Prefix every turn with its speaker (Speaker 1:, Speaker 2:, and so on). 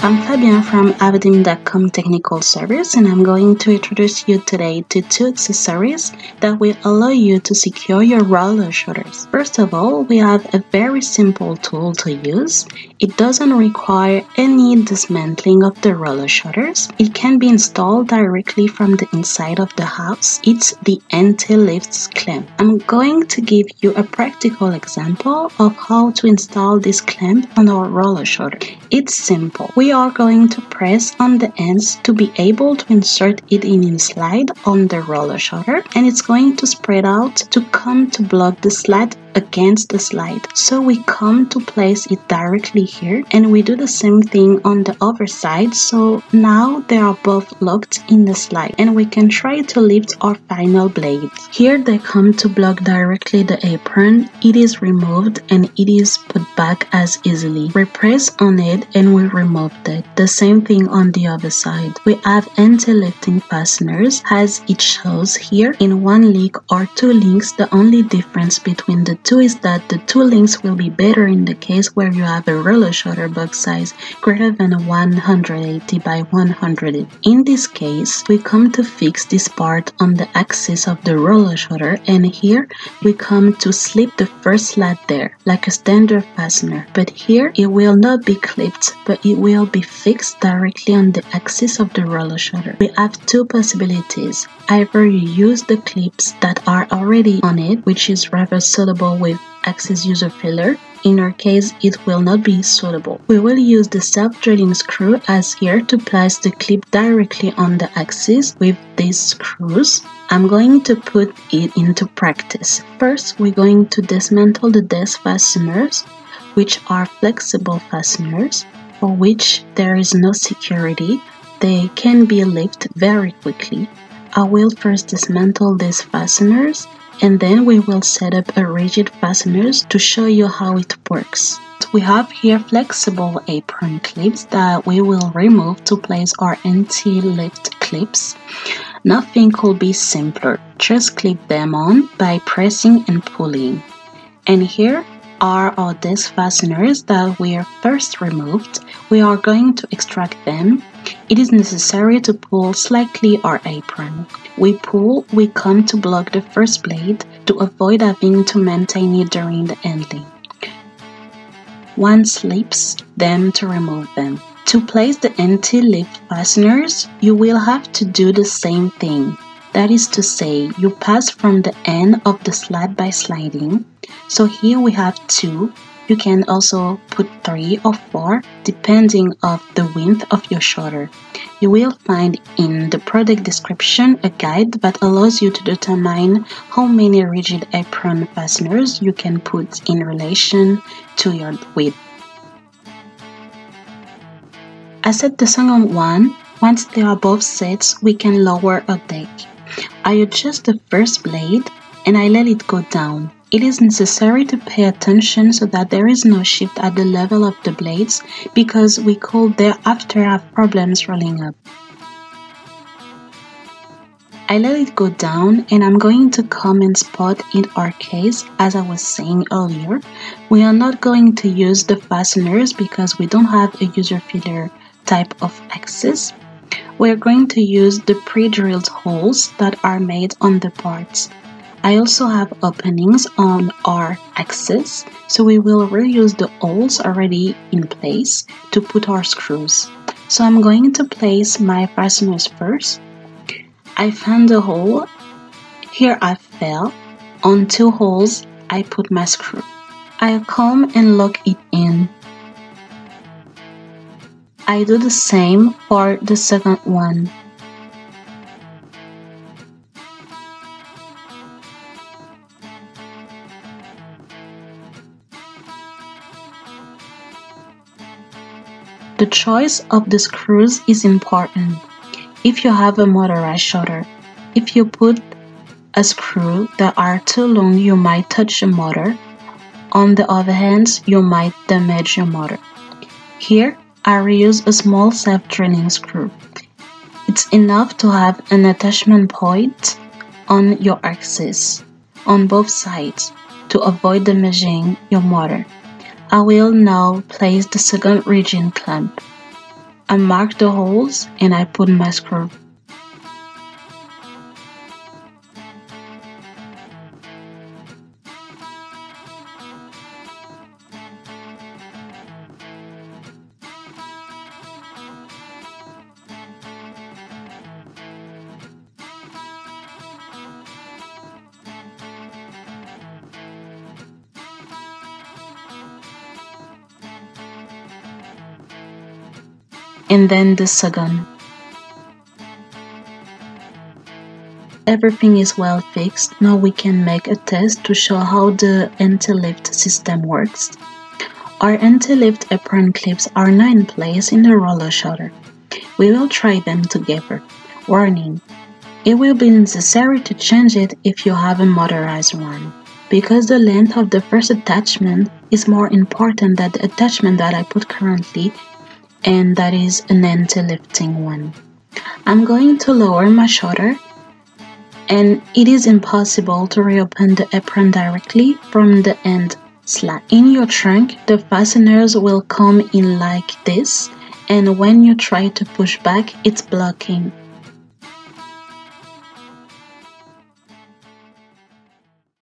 Speaker 1: I'm Fabien from AvosDim UK technical service, and I'm going to introduce you today to two accessories that will allow you to secure your roller shutters. First of all, we have a very simple tool to use. It doesn't require any dismantling of the roller shutters. It can be installed directly from the inside of the house. It's the anti-lift clamp. I'm going to give you a practical example of how to install this clamp on our roller shutter. It's simple. We are going to press on the ends to be able to insert it in a slide on the roller shutter, and it's going to spread out to come to block the slide against the slide. So we come to place it directly here, and we do the same thing on the other side. So now they are both locked in the slide, and we can try to lift our final blade. Here they come to block directly the apron. It is removed and it is put back as easily. We press on it and we remove it. The same thing on the other side. We have anti-lifting fasteners as it shows here in one link or two links. The only difference between the two is that the two links will be better in the case where you have a roller shutter box size greater than 180 by 100. In this case, we come to fix this part on the axis of the roller shutter, and here we come to slip the first slat there like a standard fastener, but here it will not be clipped, but it will be fixed directly on the axis of the roller shutter. We have two possibilities. Either you use the clips that are already on it, which is rather suitable with axis user filler. In our case, it will not be suitable. We will use the self-drilling screw as here to place the clip directly on the axis with these screws. I'm going to put it into practice. First, we're going to dismantle the desk fasteners, which are flexible fasteners for which there is no security. They can be lifted very quickly. I will first dismantle these fasteners, and then we will set up a rigid fasteners to show you how it works. We have here flexible apron clips that we will remove to place our anti-lift clips. Nothing could be simpler. Just clip them on by pressing and pulling. And here are our desk fasteners that we are first removed. We are going to extract them. It is necessary to pull slightly our apron. We pull, we come to block the first blade to avoid having to maintain it during the handling. One slips them to remove them. To place the anti-lift fasteners, you will have to do the same thing. That is to say, you pass from the end of the slide by sliding. So here we have two. You can also put 3 or 4 depending on the width of your shutter. You will find in the product description a guide that allows you to determine how many rigid apron fasteners you can put in relation to your width. I set the second one. Once they are both set, we can lower a deck. I adjust the first blade and I let it go down. It is necessary to pay attention so that there is no shift at the level of the blades, because we could thereafter have problems rolling up. I let it go down, and I'm going to come and spot in our case, as I was saying earlier, we are not going to use the fasteners because we don't have a user filler type of axis. We're going to use the pre-drilled holes that are made on the parts. I also have openings on our axis, so we will reuse the holes already in place to put our screws. So I'm going to place my fasteners first. I found a hole. Here I fell. On 2 holes, I put my screw. I come and lock it in. I do the same for the second one. The choice of the screws is important. If you have a motorized shutter, if you put a screw that are too long, you might touch the motor. On the other hand, you might damage your motor. Here, I reuse a small self-drilling screw. It's enough to have an attachment point on your axis on both sides to avoid damaging your motor. I will now place the second rigid clamp. I mark the holes and I put my screw. And then the second. Everything is well fixed. Now we can make a test to show how the anti-lift system works. Our anti-lift apron clips are now in place in the roller shutter. We will try them together. Warning: it will be necessary to change it if you have a motorized one, because the length of the first attachment is more important than the attachment that I put currently, and that is an anti-lifting one. I'm going to lower my shutter, and it is impossible to reopen the apron directly from the end slat. In your trunk, the fasteners will come in like this, and when you try to push back, it's blocking.